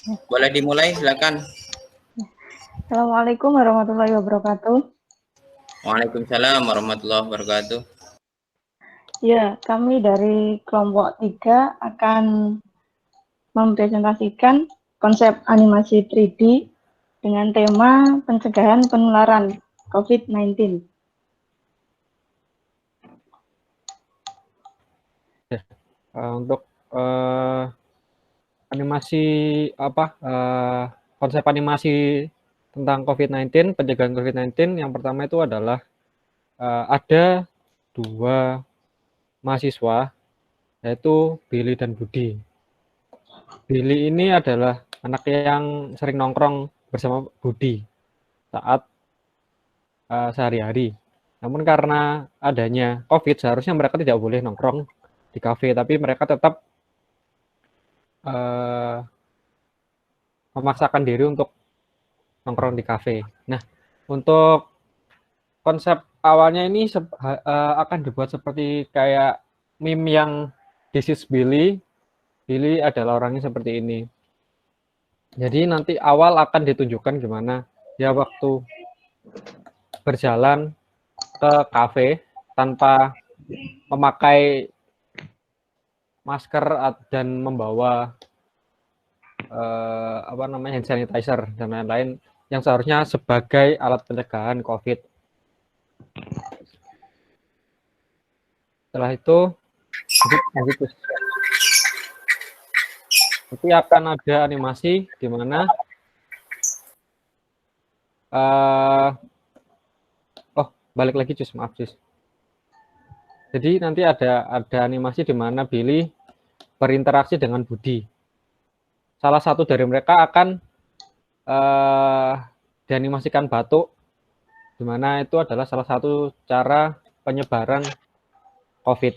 Boleh dimulai, silakan. Assalamualaikum warahmatullahi wabarakatuh. Waalaikumsalam warahmatullahi wabarakatuh. Ya, kami dari kelompok 3 akan mempresentasikan konsep animasi 3D dengan tema pencegahan penularan COVID-19. Untuk animasi konsep animasi tentang COVID-19, pencegahan COVID-19, yang pertama itu adalah ada 2 mahasiswa, yaitu Billy dan Budi. Billy ini adalah anak yang sering nongkrong bersama Budi saat sehari-hari. Namun karena adanya COVID, seharusnya mereka tidak boleh nongkrong di kafe, tapi mereka tetap memaksakan diri untuk nongkrong di kafe. Nah, untuk konsep awalnya ini akan dibuat seperti kayak meme yang This is Billy. Billy adalah orangnya seperti ini. Jadi nanti awal akan ditunjukkan gimana dia waktu berjalan ke kafe tanpa memakai masker dan membawa hand sanitizer dan lain-lain yang seharusnya sebagai alat pencegahan COVID. Setelah itu nanti akan ada animasi di mana balik lagi Cus, maaf Cus. Jadi nanti ada animasi di mana Billy berinteraksi dengan Budi. Salah satu dari mereka akan dianimasikan batuk, di mana itu adalah salah satu cara penyebaran COVID.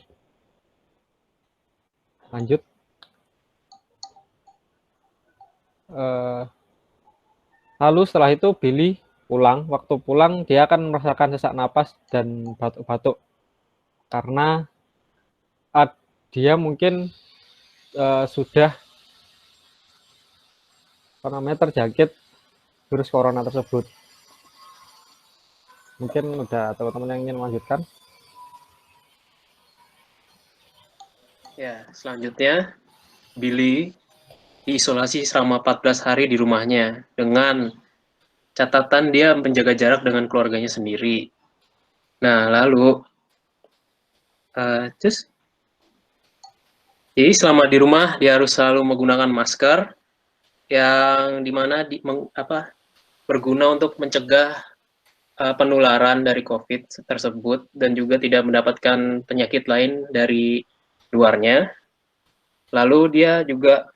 Lanjut. Lalu setelah itu Billy pulang. Waktu pulang dia akan merasakan sesak napas dan batuk-batuk karena dia mungkin sudah terjangkit virus corona tersebut. Mungkin udah teman-teman yang ingin melanjutkan. Ya, selanjutnya Billy diisolasi selama 14 hari di rumahnya dengan catatan dia menjaga jarak dengan keluarganya sendiri. Nah, lalu jadi selama di rumah dia harus selalu menggunakan masker yang dimana berguna untuk mencegah penularan dari COVID tersebut dan juga tidak mendapatkan penyakit lain dari luarnya. Lalu dia juga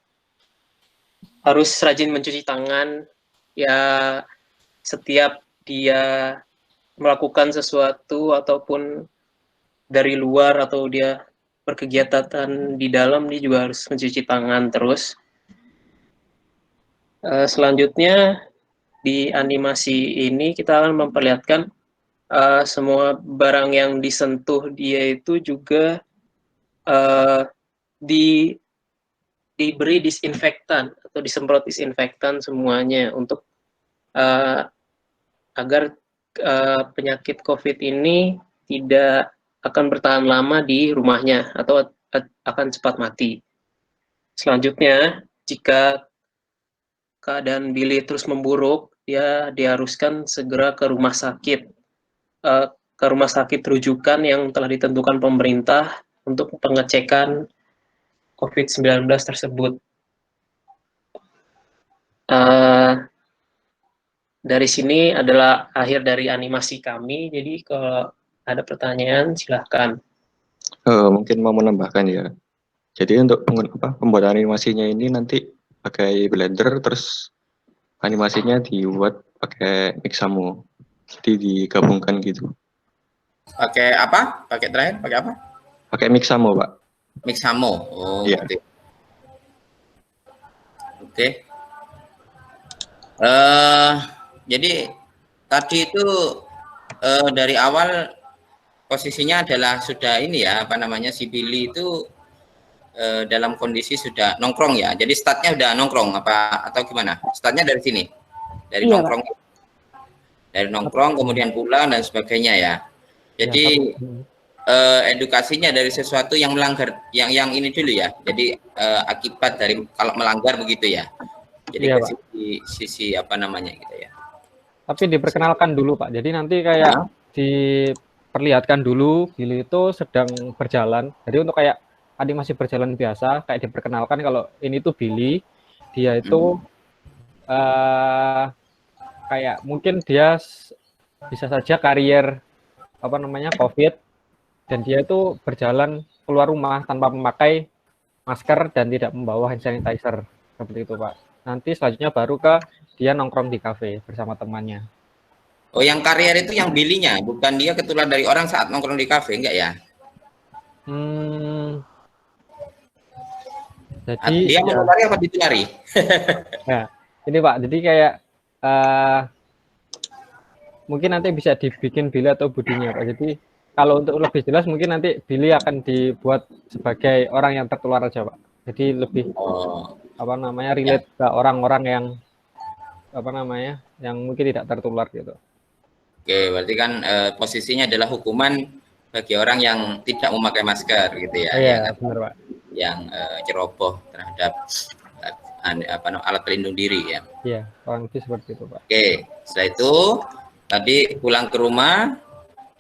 harus rajin mencuci tangan ya setiap dia melakukan sesuatu ataupun dari luar atau dia berkegiatan di dalam, dia juga harus mencuci tangan terus. Selanjutnya di animasi ini kita akan memperlihatkan semua barang yang disentuh dia itu juga diberi disinfektan atau disemprot disinfektan semuanya untuk agar penyakit COVID ini tidak akan bertahan lama di rumahnya atau akan cepat mati. Selanjutnya, jika keadaan Billy terus memburuk, dia diharuskan segera ke rumah sakit rujukan yang telah ditentukan pemerintah untuk pengecekan COVID-19 tersebut. Dari sini adalah akhir dari animasi kami. Jadi kalau ada pertanyaan silahkan. Mungkin mau menambahkan ya. Jadi untuk pembuatan animasinya ini nanti pakai Blender, terus animasinya dibuat pakai Mixamo. Jadi digabungkan gitu. Pakai apa? Pakai terakhir pakai apa? Pakai Mixamo, Pak. Mixamo. Oh, iya. Oke. Jadi tadi itu dari awal posisinya adalah sudah ini ya, si Billy itu dalam kondisi sudah nongkrong ya. Jadi startnya udah nongkrong apa atau gimana? Startnya dari sini, dari Iya, nongkrong, dari nongkrong kemudian pulang dan sebagainya ya. Jadi edukasinya dari sesuatu yang melanggar, yang ini dulu ya. Jadi akibat dari kalau melanggar begitu ya. Jadi Iya, ke Pak. sisi apa namanya gitu ya. Tapi diperkenalkan dulu Pak. Jadi nanti kayak diperlihatkan dulu Billy itu sedang berjalan. Jadi untuk kayak adik masih berjalan biasa, kayak diperkenalkan kalau ini tuh Billy, dia itu kayak mungkin dia bisa saja karier apa namanya COVID, dan dia itu berjalan keluar rumah tanpa memakai masker dan tidak membawa hand sanitizer seperti itu Pak. Nanti selanjutnya baru ke dia nongkrong di kafe bersama temannya. Oh, yang karier itu yang Billy-nya, bukan dia ketular dari orang saat nongkrong di kafe, enggak ya? Jadi dia menulari apa ditulari? Nah, ini Pak, jadi kayak mungkin nanti bisa dibikin Billy atau Budinya Pak. Jadi kalau untuk lebih jelas mungkin nanti Billy akan dibuat sebagai orang yang tertular aja Pak. Jadi lebih apa namanya relate ke orang-orang yang apa namanya yang mungkin tidak tertular gitu. Oke, berarti kan posisinya adalah hukuman bagi orang yang tidak memakai masker gitu ya. Iya, benar Pak. Yang ceroboh terhadap alat pelindung diri ya. Iya, orang itu seperti itu Pak. Oke, setelah itu tadi pulang ke rumah,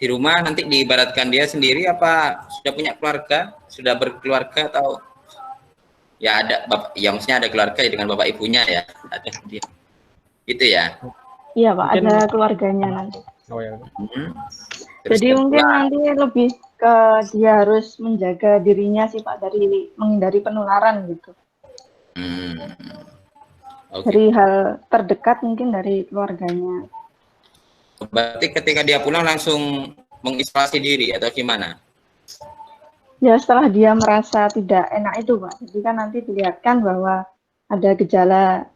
di rumah nanti diibaratkan dia sendiri apa sudah punya keluarga, sudah berkeluarga atau ya ada bapak, ya maksudnya ada keluarga ya dengan bapak ibunya ya, ada dia, gitu ya. Iya Pak, Mungkin, ada keluarganya nanti. Oh ya. Jadi mungkin nanti lebih ke dia harus menjaga dirinya sih Pak dari menghindari penularan gitu. Okay. Dari hal terdekat mungkin dari keluarganya. Berarti ketika dia pulang langsung mengisolasi diri atau gimana? Ya setelah dia merasa tidak enak itu Pak. Jadi kan nanti dilihatkan bahwa ada gejala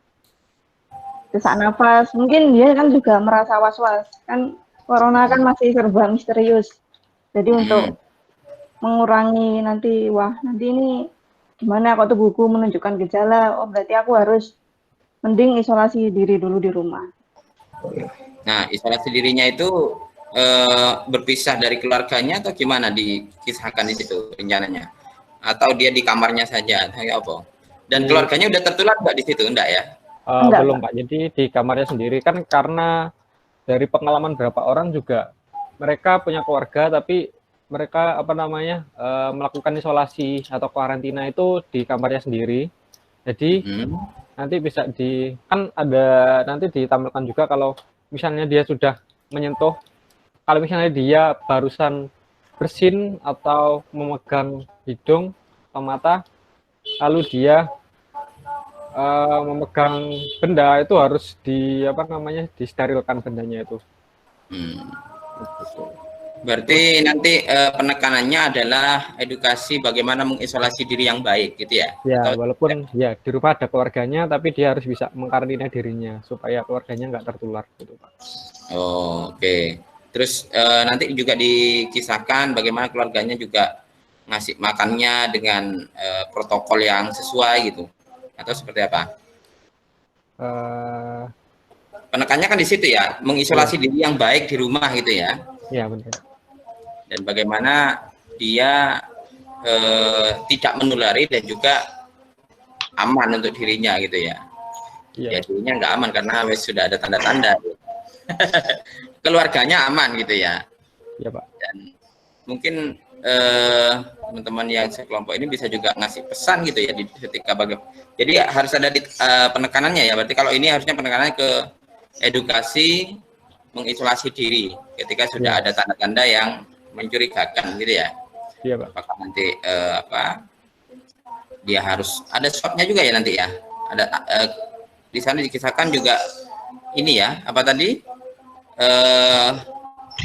sesak nafas. Mungkin dia kan juga merasa was-was. Kan corona kan masih serba misterius. Jadi untuk mengurangi nanti, wah nanti ini gimana kok tubuhku menunjukkan gejala, oh berarti aku harus mending isolasi diri dulu di rumah. Nah, isolasi dirinya itu berpisah dari keluarganya atau gimana dikisahkan di situ rencananya? Atau dia di kamarnya saja, kayak apa? Dan keluarganya udah tertular nggak di situ, enggak ya? Belum Pak, jadi di kamarnya sendiri kan karena dari pengalaman beberapa orang juga mereka punya keluarga tapi mereka apa namanya melakukan isolasi atau karantina itu di kamarnya sendiri. Jadi nanti bisa kan ada nanti ditampilkan juga kalau misalnya dia sudah menyentuh, kalau misalnya dia barusan bersin atau memegang hidung atau mata, lalu dia memegang benda itu harus disterilkan bendanya itu. Berarti nanti penekanannya adalah edukasi bagaimana mengisolasi diri yang baik gitu ya? Ya, walaupun ya di rumah ada keluarganya tapi dia harus bisa mengkarantina dirinya supaya keluarganya nggak tertular gitu Pak. Oh, oke. Terus nanti juga dikisahkan bagaimana keluarganya juga ngasih makannya dengan protokol yang sesuai gitu. Atau seperti apa? Penekannya kan di situ ya, mengisolasi diri yang baik di rumah gitu ya. Iya benar. Dan bagaimana dia tidak menulari dan juga aman untuk dirinya gitu ya. Ya dirinya nggak aman karena sudah ada tanda-tanda. Keluarganya aman gitu ya. Iya Pak. Dan mungkin teman-teman yang sekelompok ini bisa juga ngasih pesan gitu ya di ketika jadi harus ada penekanannya ya. Berarti kalau ini harusnya penekanannya ke edukasi mengisolasi diri ketika sudah ada tanda-tanda yang mencurigakan gitu ya. Iya Pak. Apakah nanti dia harus ada swabnya juga ya nanti ya. Ada di sana dikisahkan juga ini ya apa tadi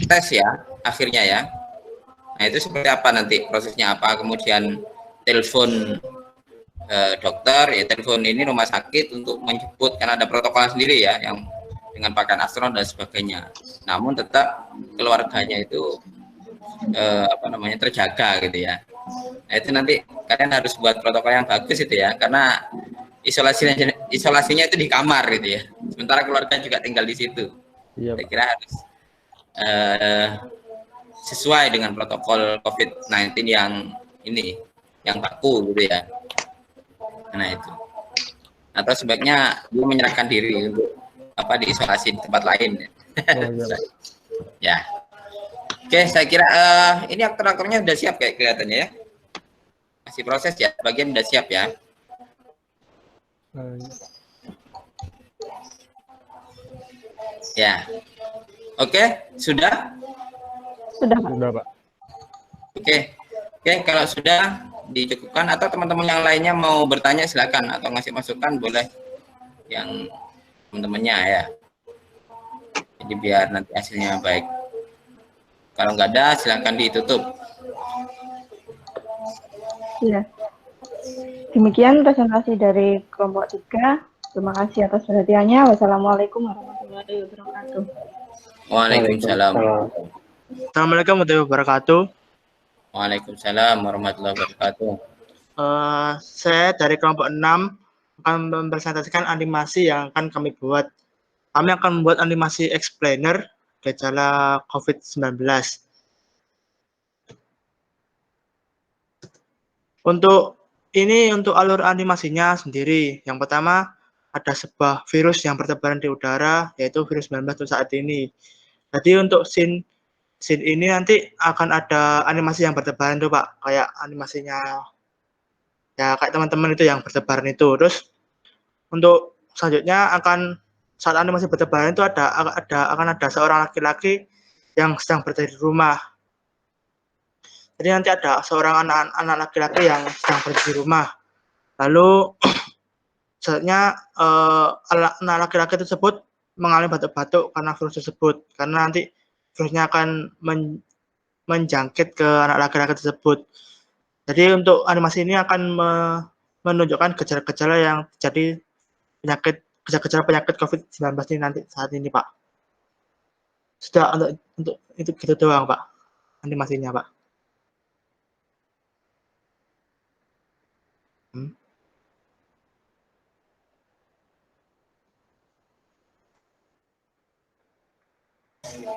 tes ya akhirnya ya. Nah itu seperti apa nanti prosesnya apa, kemudian telepon dokter ya, telepon ini rumah sakit untuk menjemput karena ada protokol sendiri ya yang dengan pakaian astronot dan sebagainya. Namun tetap keluarganya itu terjaga gitu ya. Nah Nah, itu nanti kalian harus buat protokol yang bagus itu ya, karena isolasinya itu di kamar gitu ya. Sementara keluarga juga tinggal di situ. Iya, Saya Pak. kira harus sesuai dengan protokol COVID-19 yang ini, yang baku gitu ya. Nah itu. Atau sebaiknya dia menyerahkan diri untuk diisolasi di tempat lain. Oh, iya, Pak. Ya. Oke, saya kira ini aktor-aktornya sudah siap kayak kelihatannya ya. Masih proses ya, bagian sudah siap ya. Ya. Oke, sudah? Sudah, Pak. Sudah, Pak. Oke, kalau sudah dicukupkan atau teman-teman yang lainnya mau bertanya silakan atau ngasih masukan boleh yang teman-temannya ya. Jadi biar nanti hasilnya baik. Kalau nggak ada silakan ditutup. Ya. Demikian presentasi dari kelompok 3. Terima kasih atas perhatiannya. Wassalamualaikum warahmatullahi wabarakatuh. Waalaikumsalam. Assalamualaikum warahmatullahi wabarakatuh. Waalaikumsalam warahmatullahi wabarakatuh. Saya dari kelompok 6 akan mempresentasikan animasi yang akan kami buat. Kami akan membuat animasi explainer gejala COVID-19. Untuk alur animasinya sendiri. Yang pertama, ada sebuah virus yang bertebaran di udara, yaitu virus 19 untuk saat ini. Jadi untuk scene ini nanti akan ada animasi yang bertebaran tuh Pak, kayak animasinya ya kayak teman-teman itu yang bertebaran itu. Terus untuk selanjutnya saat animasi bertebaran itu akan ada seorang laki-laki yang sedang berada di rumah. Jadi nanti ada seorang anak laki-laki yang sedang berada di rumah. Lalu selanjutnya anak laki-laki tersebut mengalami batuk-batuk karena virus tersebut, karena nanti virusnya akan menjangkit ke anak laki-laki tersebut. Jadi untuk animasi ini akan menunjukkan gejala-gejala yang terjadi gejala penyakit COVID-19 ini nanti saat ini Pak. Sudah untuk itu gitu doang Pak animasinya Pak.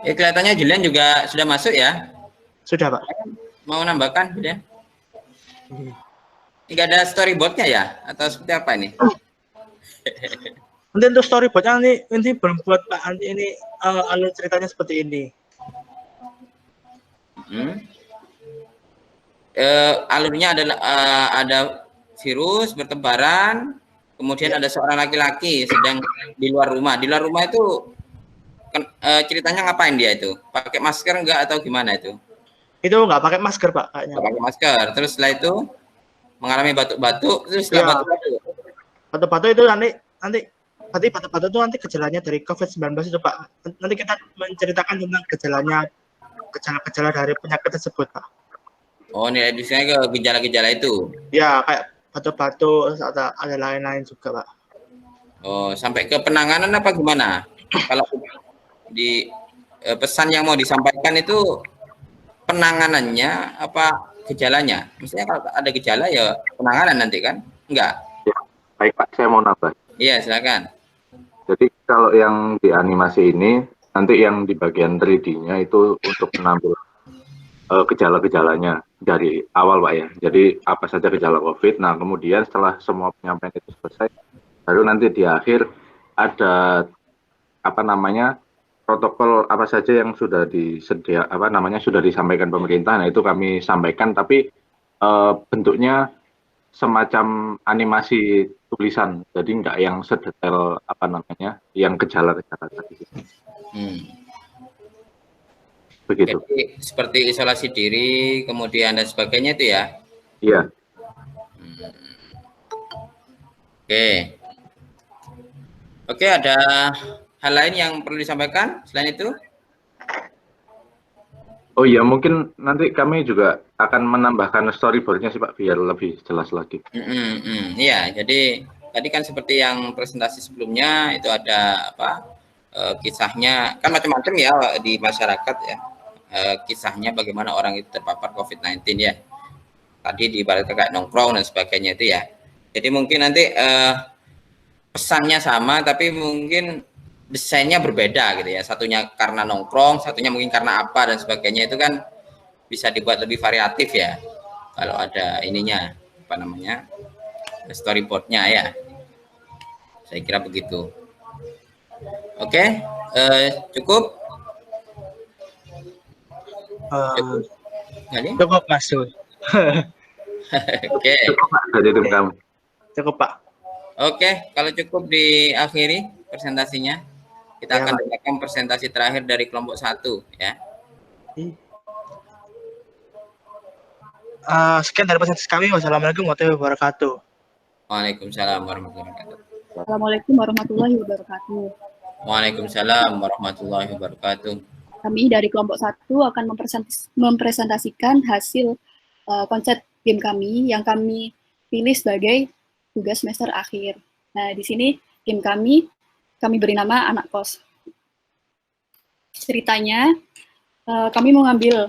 Ya, kelihatannya Julian juga sudah masuk ya. Sudah Pak. Mau nambahkan Julian? Ini nggak ada storyboardnya ya? Atau seperti apa ini? Nanti untuk storyboardnya nanti belum buat Pak. Nanti ini alur ceritanya seperti ini. Alurnya adalah ada virus bertebaran, kemudian ada seorang laki-laki sedang di luar rumah. Di luar rumah itu ceritanya ngapain dia itu? Pakai masker enggak atau gimana itu? Itu nggak pakai masker Pak kayaknya. Nggak pakai masker. Terus setelah itu mengalami batuk-batuk. Terus setelah batuk-batuk itu nanti batuk-batuk itu nanti gejalanya dari COVID-19 itu Pak. Nanti kita menceritakan tentang gejala dari penyakit tersebut Pak. Oh, ini disini ke gejala-gejala itu. Ya, kayak batuk-batuk, ada lain-lain juga Pak. Oh, sampai ke penanganan apa gimana? Kalau di pesan yang mau disampaikan itu penanganannya apa gejalanya? Misalnya kalau ada gejala ya penanganan nanti kan? Enggak? Ya, baik Pak, saya mau nambah. Iya, silakan. Jadi kalau yang di animasi ini, nanti yang di bagian 3D-nya itu untuk menambil gejala-gejalanya dari awal Pak ya. Jadi apa saja gejala COVID, nah kemudian setelah semua penyampaian itu selesai, baru nanti di akhir ada protokol apa saja yang sudah sudah disampaikan pemerintah. Nah itu kami sampaikan, tapi bentuknya semacam animasi tulisan, jadi nggak yang sedetail yang gejala-gejala tadi. Begitu. Jadi seperti isolasi diri, kemudian dan sebagainya itu ya? Iya. Oke, ada hal lain yang perlu disampaikan selain itu? Oh iya, mungkin nanti kami juga akan menambahkan storyboardnya sih Pak, biar lebih jelas lagi. Iya, jadi tadi kan seperti yang presentasi sebelumnya itu ada kisahnya, kan macam-macam ya di masyarakat ya, kisahnya bagaimana orang itu terpapar COVID-19 ya. tadi diibaratkan kayak nongkrong dan sebagainya itu ya. Jadi mungkin nanti pesannya sama tapi mungkin desainnya berbeda gitu ya. Satunya karena nongkrong, satunya mungkin karena apa dan sebagainya, itu kan bisa dibuat lebih variatif ya. Kalau ada ininya, apa namanya, storyboardnya ya. Saya kira begitu. Oke, cukup. Cukup Mas Sul. Oke. Cukup Pak dari tim kami. Cukup Pak. Oke, kalau cukup diakhiri presentasinya. Kita Ya, akan Pak. dengarkan presentasi terakhir dari kelompok 1 ya. Sekian dari presentasi kami. Wassalamualaikum warahmatullahi wabarakatuh. Waalaikumsalam warahmatullahi wabarakatuh. Assalamualaikum warahmatullahi wabarakatuh. Waalaikumsalam warahmatullahi wabarakatuh. Kami dari kelompok 1 akan mempresentasikan hasil konsep game kami yang kami pilih sebagai tugas semester akhir. Nah, di sini game kami beri nama Anak Kos. Ceritanya, kami mengambil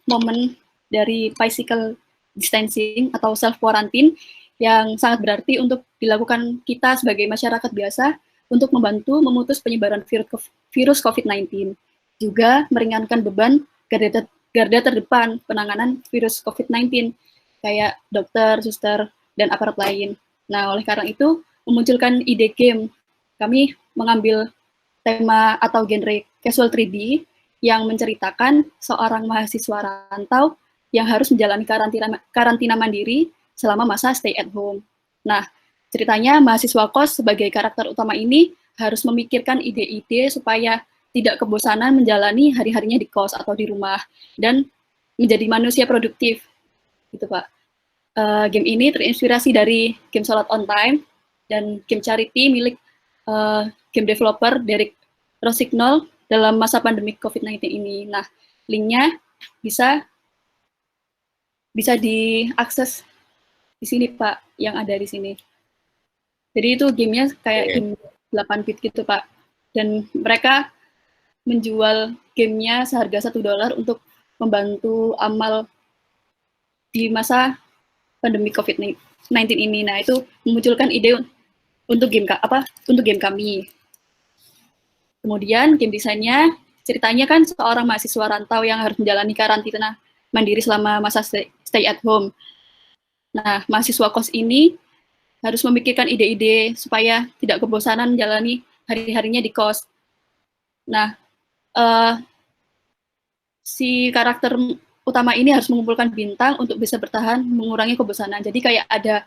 momen dari physical distancing atau self quarantine yang sangat berarti untuk dilakukan kita sebagai masyarakat biasa untuk membantu memutus penyebaran virus COVID-19. Juga meringankan beban garda terdepan penanganan virus COVID-19, kayak dokter, suster, dan aparat lain. Nah, oleh karena itu, memunculkan ide game. Kami mengambil tema atau genre casual 3D yang menceritakan seorang mahasiswa rantau yang harus menjalani karantina mandiri selama masa stay at home. Nah, ceritanya mahasiswa kos sebagai karakter utama ini harus memikirkan ide-ide supaya tidak kebosanan menjalani hari-harinya di kos atau di rumah dan menjadi manusia produktif, gitu Pak. Game ini terinspirasi dari game Sholat on Time dan game charity milik game developer Derek Rosignol dalam masa pandemi COVID-19 ini. Nah, linknya bisa diakses di sini Pak, yang ada di sini. Jadi itu gamenya kayak game 8 bit gitu Pak, dan mereka menjual gamenya seharga $1 untuk membantu amal di masa pandemi COVID-19 ini. Nah, itu memunculkan ide untuk game kami. Kemudian game desainnya, ceritanya kan seorang mahasiswa rantau yang harus menjalani karantina mandiri selama masa stay at home. Nah, mahasiswa kos ini harus memikirkan ide-ide supaya tidak kebosanan menjalani hari-harinya di kos. Nah, si karakter utama ini harus mengumpulkan bintang untuk bisa bertahan mengurangi kebosanan. Jadi kayak ada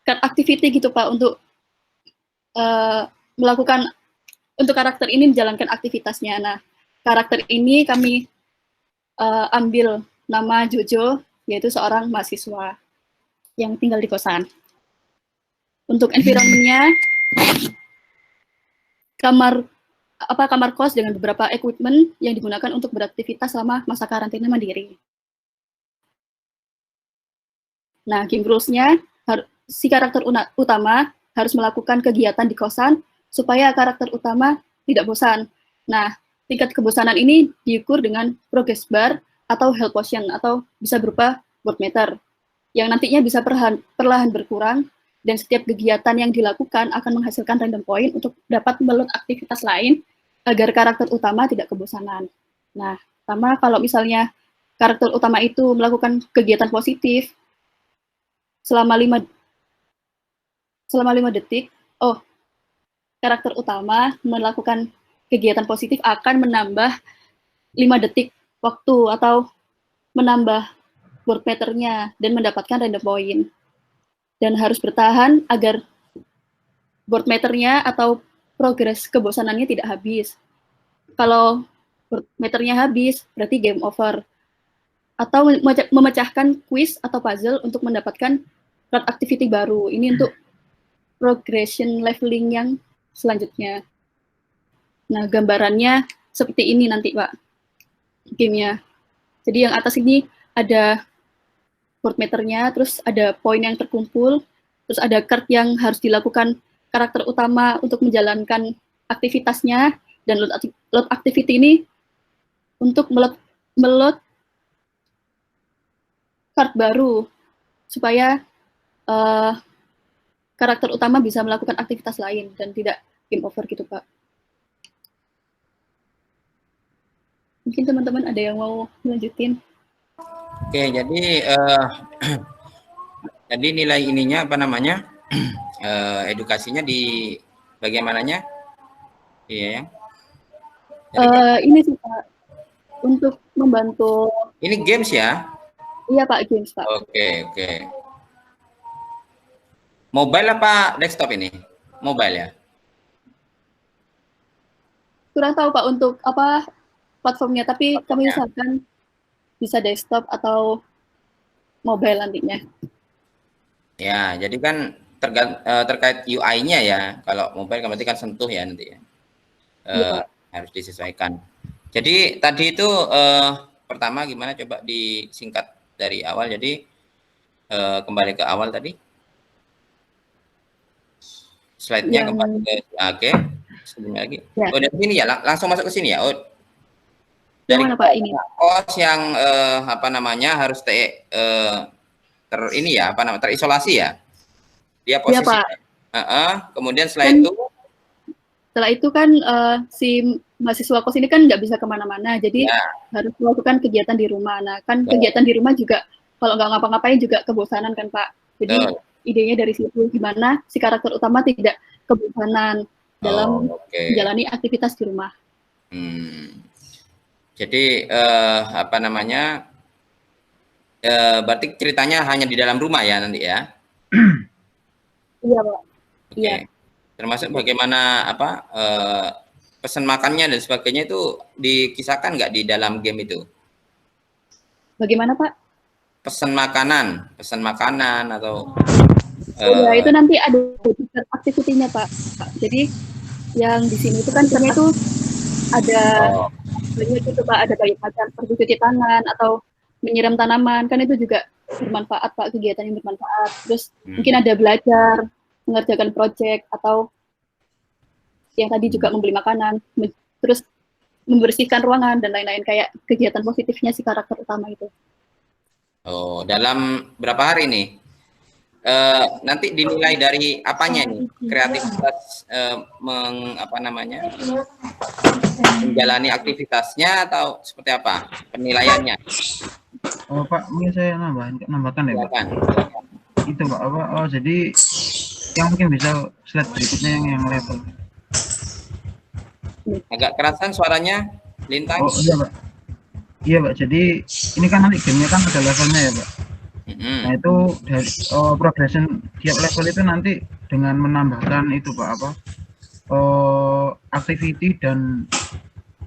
card activity gitu Pak untuk melakukan, untuk karakter ini menjalankan aktivitasnya. Nah, karakter ini kami ambil nama Jojo, yaitu seorang mahasiswa yang tinggal di kosan. Untuk environment-nya, kamar kos dengan beberapa equipment yang digunakan untuk beraktivitas selama masa karantina mandiri. Nah, game rules-nya, si karakter utama harus melakukan kegiatan di kosan supaya karakter utama tidak bosan. Nah, tingkat kebosanan ini diukur dengan progress bar atau health potion atau bisa berupa world meter yang nantinya bisa perlahan berkurang, dan setiap kegiatan yang dilakukan akan menghasilkan random point untuk dapat meload aktivitas lain agar karakter utama tidak kebosanan. Nah, pertama kalau misalnya karakter utama itu melakukan kegiatan positif selama 5 detik, karakter utama melakukan kegiatan positif akan menambah 5 detik waktu atau menambah board meternya dan mendapatkan random point. Dan harus bertahan agar board meternya atau progres kebosanannya tidak habis. Kalau board meternya habis, berarti game over. Atau memecahkan quiz atau puzzle untuk mendapatkan card activity baru. Ini untuk progression leveling yang selanjutnya. Nah, gambarannya seperti ini nanti, Pak, gamenya. Jadi yang atas ini ada board meternya, terus ada poin yang terkumpul, terus ada card yang harus dilakukan karakter utama untuk menjalankan aktivitasnya, dan load activity ini untuk meload part baru supaya karakter utama bisa melakukan aktivitas lain dan tidak game over gitu, Pak. Mungkin teman-teman ada yang mau melanjutin? Oke, jadi jadi nilai ininya apa namanya? Edukasinya di bagaimananya? Iya ya. Ini sih Pak, untuk membantu. Ini games ya? Iya Pak, games Pak. Oke, oke. Mobile apa desktop ini? Mobile ya? Kurang tahu Pak untuk apa platformnya, tapi kami usahakan bisa desktop atau mobile nantinya. Ya, jadi kan terkait UI-nya ya. Kalau mobile kan berarti kan sentuh ya nanti ya. Iya, Harus disesuaikan. Jadi tadi itu pertama gimana coba disingkat dari awal. Jadi kembali ke awal tadi. Slide-nya kembali ke oke. Sebelumnya lagi. Ya. Oh, dari sini ya, langsung masuk ke sini ya. Oh, dari mana Pak ini? kos yang apa namanya harus ini ya, apa namanya, terisolasi ya. Dia posisi. Pak. Kemudian setelah itu kan si mahasiswa kos ini kan nggak bisa kemana-mana, jadi harus melakukan kegiatan di rumah. Nah, kan kegiatan di rumah juga kalau nggak ngapa-ngapain juga kebosanan kan Pak. Jadi idenya dari situ, gimana si karakter utama tidak kebosanan dalam menjalani aktivitas di rumah. Jadi apa namanya? Berarti ceritanya hanya di dalam rumah ya nanti ya? Iya Pak. Iya. Termasuk bagaimana apa pesan makannya dan sebagainya itu dikisahkan nggak di dalam game itu? Bagaimana Pak? Pesan makanan atau ya itu nanti ada activity-nya Pak. Jadi yang di sini itu kan sebenarnya itu ada banyak itu Pak, ada banyak macam seperti cuci tangan atau menyiram tanaman, kan itu juga bermanfaat Pak, kegiatan yang bermanfaat. Terus mungkin ada belajar, mengerjakan proyek, atau yang tadi juga membeli makanan, terus membersihkan ruangan dan lain-lain, kayak kegiatan positifnya si karakter utama itu. Oh, dalam berapa hari nih? Nanti dinilai dari apanya nih? Kreativitas apa namanya? Menjalani aktivitasnya atau seperti apa penilaiannya? Oh Pak, mungkin saya nambahkan ya Pak. Itu Pak, apa? Oh jadi yang mungkin bisa slide berikutnya yang level. Agak kerasan suaranya, Lintang. Oh iya Pak. Iya Pak, jadi ini kan nanti gamenya kan ada levelnya ya Pak. Nah itu dari progression tiap level itu nanti dengan menambahkan itu Pak apa? Activity dan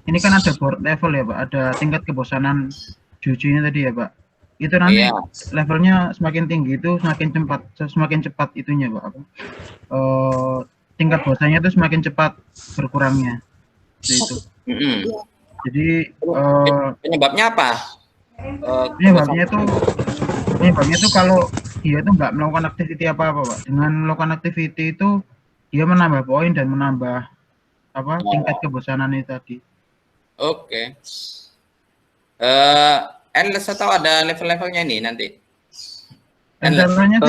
ini kan ada board level ya Pak, ada tingkat kebosanan jujunya tadi ya Pak. Itu nanti levelnya semakin tinggi itu semakin cepat itunya Pak apa? Tingkat bosannya itu semakin cepat berkurangnya. Itu. Jadi penyebabnya apa? Penyebabnya itu kalau dia itu nggak melakukan aktiviti apa-apa Pak. Dengan melakukan aktiviti itu dia menambah poin dan menambah apa tingkat kebosanan itu tadi. Oke. Endless atau ada level-levelnya ini nanti? Levelnya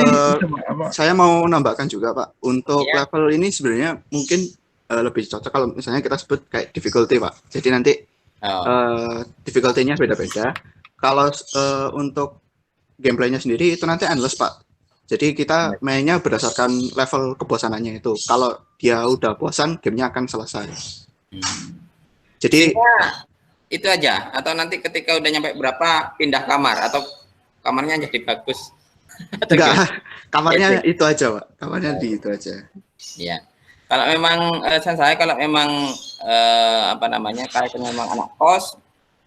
saya mau nambahkan juga Pak. Untuk level ini sebenarnya mungkin lebih cocok kalau misalnya kita sebut kayak difficulty Pak. Jadi nanti difficulty-nya beda-beda. Kalau untuk gameplaynya sendiri itu nanti endless Pak. Jadi kita mainnya berdasarkan level kebosanannya itu. Kalau dia udah bosan, gamenya akan selesai. Jadi itu aja. Atau nanti ketika udah nyampe berapa pindah kamar atau kamarnya jadi bagus. Enggak, kamarnya itu aja Pak. Kamarnya di itu aja. Iya. Kalau memang saya kalau memang apa namanya karakternya memang anak kos,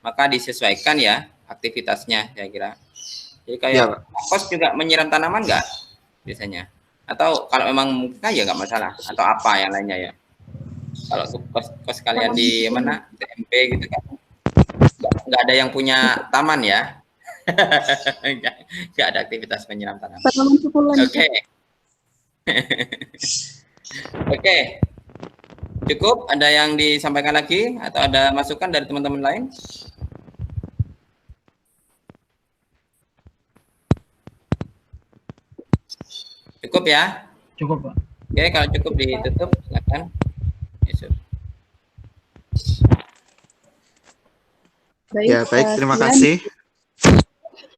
maka disesuaikan ya aktivitasnya saya kira. Jadi kayak kos juga menyiram tanaman nggak biasanya? Atau kalau memang mungkin ya nggak masalah. Atau apa yang lainnya ya? Kalau kos kalian di mana TMP gitu kan? Nggak ada yang punya taman ya? Nggak ada aktivitas menyiram tanaman. Oke. Oke. Cukup? Ada yang disampaikan lagi atau ada masukan dari teman-teman lain? Cukup ya? Cukup, Pak. Oke, kalau cukup ditutup, silakan. Yusuf. Ya, baik, terima kasih.